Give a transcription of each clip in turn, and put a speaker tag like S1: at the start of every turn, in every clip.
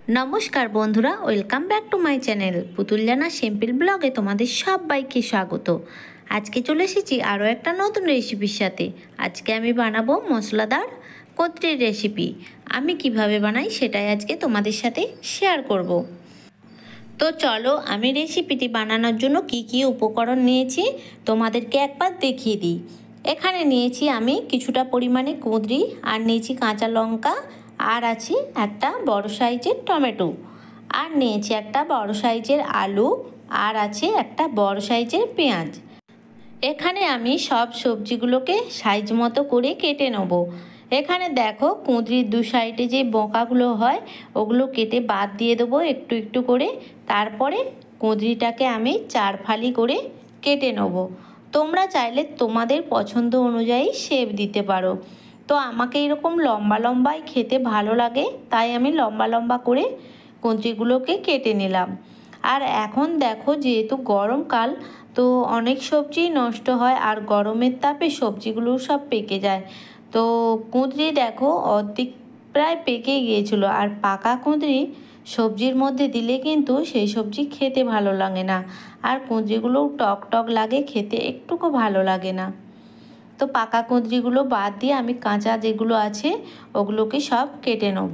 S1: নমস্কার বন্ধুরা, welcome back to my channel পুতুল জানা সিম্পল ব্লগে তোমাদের সবাইকে স্বাগত। আজকে চলে এসেছি আরও একটা নতুন রেসিপির সাথে। আজকে আমি বানাবো মশলাদার কচুরির রেসিপি। আমি কিভাবে বানাই সেটাই আজকে তোমাদের সাথে শেয়ার করব। তো চলো আমি রেসিপিটি বানানোর জন্য কি কি উপকরণ নিয়েছি তোমাদেরকে একবার দেখিয়ে দিই। এখানে নিয়েছি আমি কিছুটা পরিমাণে কুঁদরি, আর নিয়েছি কাঁচা লঙ্কা, আর আছে একটা বড় সাইজের টমেটো, আর নিয়েছি একটা বড় সাইজের আলু, আর আছে একটা বড় সাইজের পেঁয়াজ। এখানে আমি সব সবজিগুলোকে সাইজ মতো করে কেটে নেব। এখানে দেখো কুঁদরির দু সাইডে যে বোঁকাগুলো হয় ওগুলো কেটে বাদ দিয়ে দেবো একটু একটু করে। তারপরে কুঁদরিটাকে আমি 4 ফালি করে কেটে নেব। তোমরা চাইলে তোমাদের পছন্দ অনুযায়ী শেপ দিতে পারো। তো আমাকে এরকম লম্বা লম্বাই খেতে ভালো লাগে, তাই আমি লম্বা লম্বা করে কুঁদরিগুলোকে কেটে নিলাম। আর এখন দেখো যেহেতু গরমকাল, তো অনেক সবজি নষ্ট হয়, আর গরমের তাপে সবজিগুলো সব পেকে যায়। তো কুঁদরি দেখো অর্ধেক প্রায় পেকে গিয়েছিল, আর পাকা কুঁদরি সবজির মধ্যে দিলে কিন্তু সেই সবজি খেতে ভালো লাগে না, আর কুঁদরিগুলোও টক টক লাগে খেতে, একটুকু ভালো লাগে না। তো পাকা কুঁদরিগুলো বাদ দিয়ে আমি কাঁচা যেগুলো আছে ওগুলোকে সব কেটে নেব।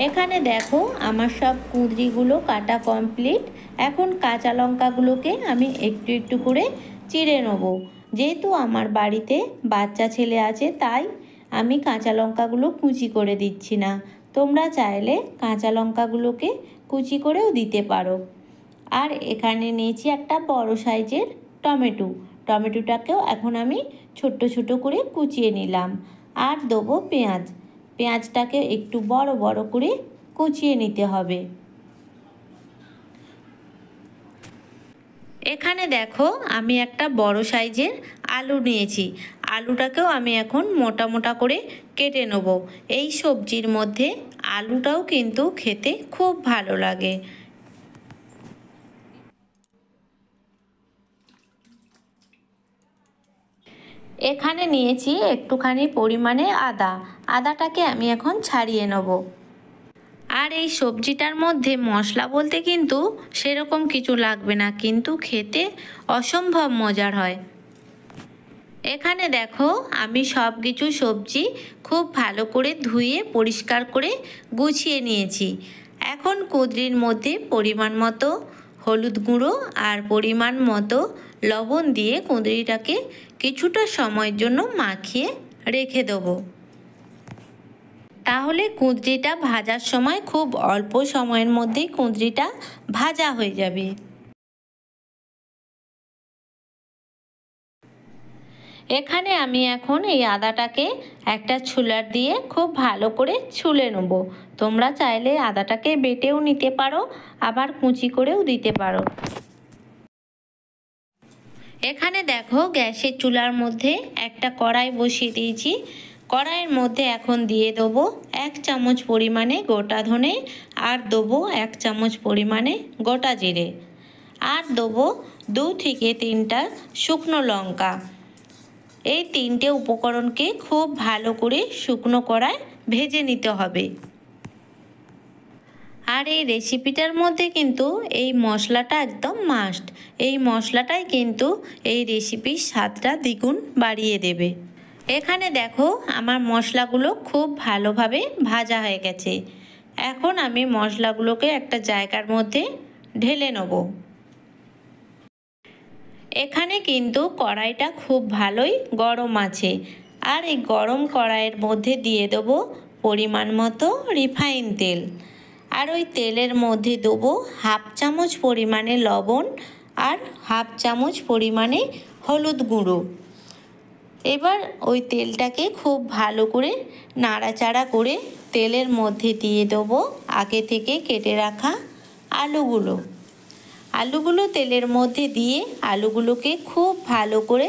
S1: এখানে দেখো আমার সব কুঁদরিগুলো কাটা কমপ্লিট। এখন কাঁচা লঙ্কাগুলোকে আমি একটু একটু করে চিড়ে নেব। যেহেতু আমার বাড়িতে বাচ্চা ছেলে আছে, তাই আমি কাঁচা লঙ্কাগুলো কুচি করে দিচ্ছি না। তোমরা চাইলে কাঁচা লঙ্কাগুলোকে কুচি করেও দিতে পারো। আর এখানে নিয়েছি একটা বড় সাইজের টমেটো। টমেটোটাকেও এখন আমি ছোট্ট ছোট করে কুচিয়ে নিলাম। আর দেবো পেঁয়াজ। পেঁয়াজটাকে একটু বড় বড় করে কুচিয়ে নিতে হবে। এখানে দেখো আমি একটা বড় সাইজের আলু নিয়েছি। আলুটাকেও আমি এখন মোটা মোটা করে কেটে নেব। এই সবজির মধ্যে আলুটাও কিন্তু খেতে খুব ভালো লাগে। এখানে নিয়েছি একটুখানি পরিমাণে আদা। আদাটাকে আমি এখন ছাড়িয়ে নেব। আর এই সবজিটার মধ্যে মশলা বলতে কিন্তু সেরকম কিছু লাগবে না, কিন্তু খেতে অসম্ভব মজার হয়। এখানে দেখো আমি সব কিছু সবজি খুব ভালো করে ধুয়ে পরিষ্কার করে গুছিয়ে নিয়েছি। এখন কুঁদরির মধ্যে পরিমাণ মতো হলুদ গুঁড়ো আর পরিমাণ মতো লবণ দিয়ে কুঁদরিটাকে কিছুটা সময়ের জন্য মাখিয়ে রেখে দেবো। তাহলে কুঁদরিটা ভাজার সময় খুব অল্প সময়ের মধ্যেই কুঁদরিটা ভাজা হয়ে যাবে। এখানে আমি এখন এই আদাটাকে একটা ছুলার দিয়ে খুব ভালো করে ছুলে নেব। তোমরা চাইলে আদাটাকে বেটেও নিতে পারো, আবার কুচি করেও দিতে পারো। এখানে দেখো গ্যাসের চুলার মধ্যে একটা কড়াই বসিয়ে দিয়েছি। কড়াইয়ের মধ্যে এখন দিয়ে দেবো 1 চামচ পরিমাণে গোটা ধনে, আর দেবো 1 চামচ পরিমাণে গোটা জিরে, আর দেবো 2 থেকে 3টা শুকনো লঙ্কা। এই 3টে উপকরণকে খুব ভালো করে শুকনো কড়ায় ভেজে নিতে হবে। আর এই রেসিপিটার মধ্যে কিন্তু এই মশলাটা একদম মাস্ট। এই মশলাটাই কিন্তু এই রেসিপির স্বাদটা দ্বিগুণ বাড়িয়ে দেবে। এখানে দেখো আমার মশলাগুলো খুব ভালোভাবে ভাজা হয়ে গেছে। এখন আমি মশলাগুলোকে একটা জায়গার মধ্যে ঢেলে নেব। এখানে কিন্তু কড়াইটা খুব ভালোই গরম আছে, আর এই গরম কড়াইয়ের মধ্যে দিয়ে দেবো পরিমাণ মতো রিফাইন তেল। আর ওই তেলের মধ্যে দেবো 1/2 চামচ পরিমাণে লবণ, আর 1/2 চামচ পরিমাণে হলুদ গুঁড়ো। এবার ওই তেলটাকে খুব ভালো করে নাড়াচাড়া করে তেলের মধ্যে দিয়ে দেবো আগে থেকে কেটে রাখা আলুগুলো। আলুগুলো তেলের মধ্যে দিয়ে আলুগুলোকে খুব ভালো করে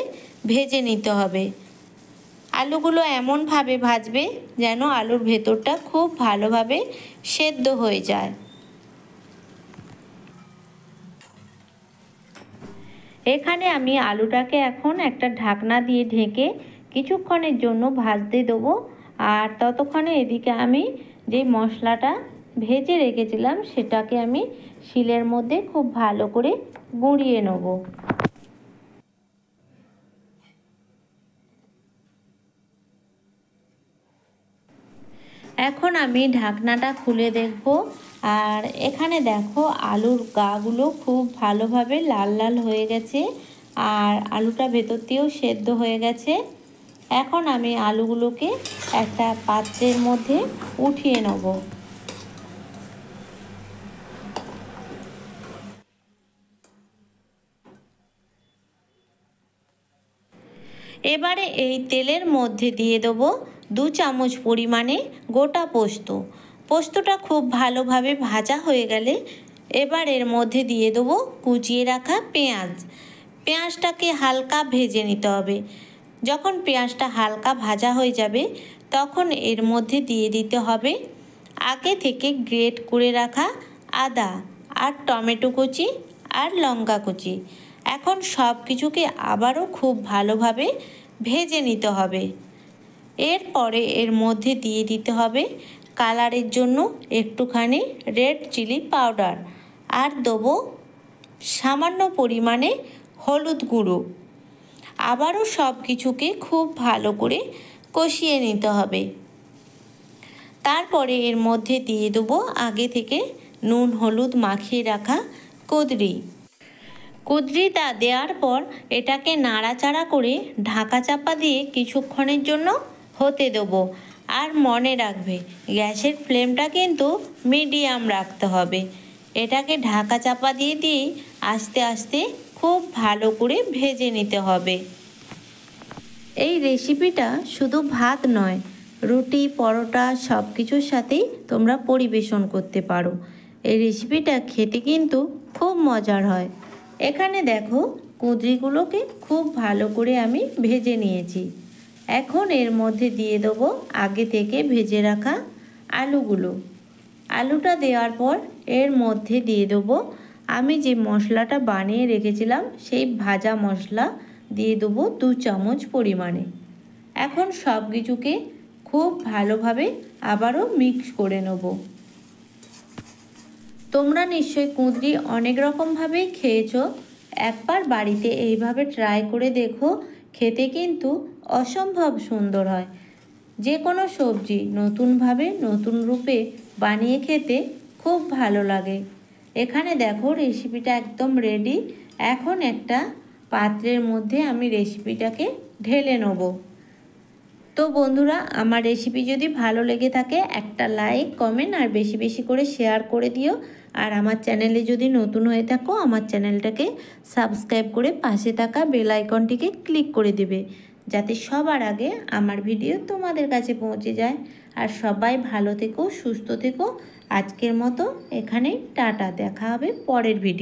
S1: ভেজে নিতে হবে। আলুগুলো এমনভাবে ভাজবে যেন আলুর ভেতরটা খুব ভালোভাবে সেদ্ধ হয়ে যায়। এখানে আমি আলুটাকে এখন একটা ঢাকনা দিয়ে ঢেকে কিছুক্ষণের জন্য ভাজতে দেবো। আর ততক্ষণে এদিকে আমি যে মশলাটা ভেজে রেখেছিলাম সেটাকে আমি শিলের মধ্যে খুব ভালো করে গুঁড়িয়ে নেব। এখন আমি ঢাকনাটা খুলে দেখব। আর এখানে দেখো আলুর গাগুলো খুব ভালোভাবে লাল লাল হয়ে গেছে আর আলুটা ভেতর দিয়েও সেদ্ধ হয়ে গেছে। এখন আমি আলুগুলোকে একটা পাত্রের মধ্যে উঠিয়ে নেব। এবারে এই তেলের মধ্যে দিয়ে দেবো 2 চামচ পরিমাণে গোটা পোস্ত। পোস্তটা খুব ভালোভাবে ভাজা হয়ে গেলে এবার এর মধ্যে দিয়ে দেবো কুচিয়ে রাখা পেঁয়াজ। পেঁয়াজটাকে হালকা ভেজে নিতে হবে। যখন পেঁয়াজটা হালকা ভাজা হয়ে যাবে তখন এর মধ্যে দিয়ে দিতে হবে আগে থেকে গ্রেট করে রাখা আদা আর টমেটো কুচি আর লঙ্কা কুচি। এখন সব কিছুকে আবারও খুব ভালোভাবে ভেজে নিতে হবে। এরপরে এর মধ্যে দিয়ে দিতে হবে কালারের জন্য একটুখানি রেড চিলি পাউডার আর দেবো সামান্য পরিমাণে হলুদ গুঁড়ো। আবারও সব কিছুকে খুব ভালো করে কষিয়ে নিতে হবে। তারপরে এর মধ্যে দিয়ে দেবো আগে থেকে নুন হলুদ মাখিয়ে রাখা কুঁদরিটা দেওয়ার পর এটাকে নাড়াচাড়া করে ঢাকা চাপা দিয়ে কিছুক্ষণের জন্য হতে দেবো। আর মনে রাখবে গ্যাসের ফ্লেমটা কিন্তু মিডিয়াম রাখতে হবে। এটাকে ঢাকা চাপা দিয়ে দিয়ে আস্তে আস্তে খুব ভালো করে ভেজে নিতে হবে। এই রেসিপিটা শুধু ভাত নয়, রুটি পরোটা সব কিছুর সাথেই তোমরা পরিবেশন করতে পারো। এই রেসিপিটা খেতে কিন্তু খুব মজার হয়। এখানে দেখো কুঁদরিগুলোকে খুব ভালো করে আমি ভেজে নিয়েছি। এখন এর মধ্যে দিয়ে দেবো আগে থেকে ভেজে রাখা আলুগুলো। আলুটা দেওয়ার পর এর মধ্যে দিয়ে দেবো আমি যে মশলাটা বানিয়ে রেখেছিলাম সেই ভাজা মশলা দিয়ে দেবো 2 চামচ পরিমাণে। এখন সব কিছুকে খুব ভালোভাবে আবারও মিক্স করে নেব। তোমরা নিশ্চয়ই কুঁদরি অনেক রকমভাবেই খেয়েছো। একবার বাড়িতে এইভাবে ট্রাই করে দেখো, খেতে কিন্তু অসম্ভব সুন্দর হয়। যে কোনো সবজি নতুনভাবে নতুন রূপে বানিয়ে খেতে খুব ভালো লাগে। এখানে দেখো রেসিপিটা একদম রেডি। এখন একটা পাত্রের মধ্যে আমি রেসিপিটাকে ঢেলে নেব। তো বন্ধুরা, আমার রেসিপি যদি ভালো লেগে থাকে একটা লাইক কমেন্ট আর বেশি বেশি করে শেয়ার করে দিও। আর আমার চ্যানেলে যদি নতুন হয়ে থাকো আমার চ্যানেলটাকে সাবস্ক্রাইব করে পাশে থাকা বেল আইকনটিকে ক্লিক করে দেবে, যাতে সবার আগে আমার ভিডিও তোমাদের কাছে পৌঁছে যায়। আর সবাই ভালো থেকো, সুস্থ থেকো। আজকের মতো এখানেই টাটা, দেখা হবে পরের ভিডিও।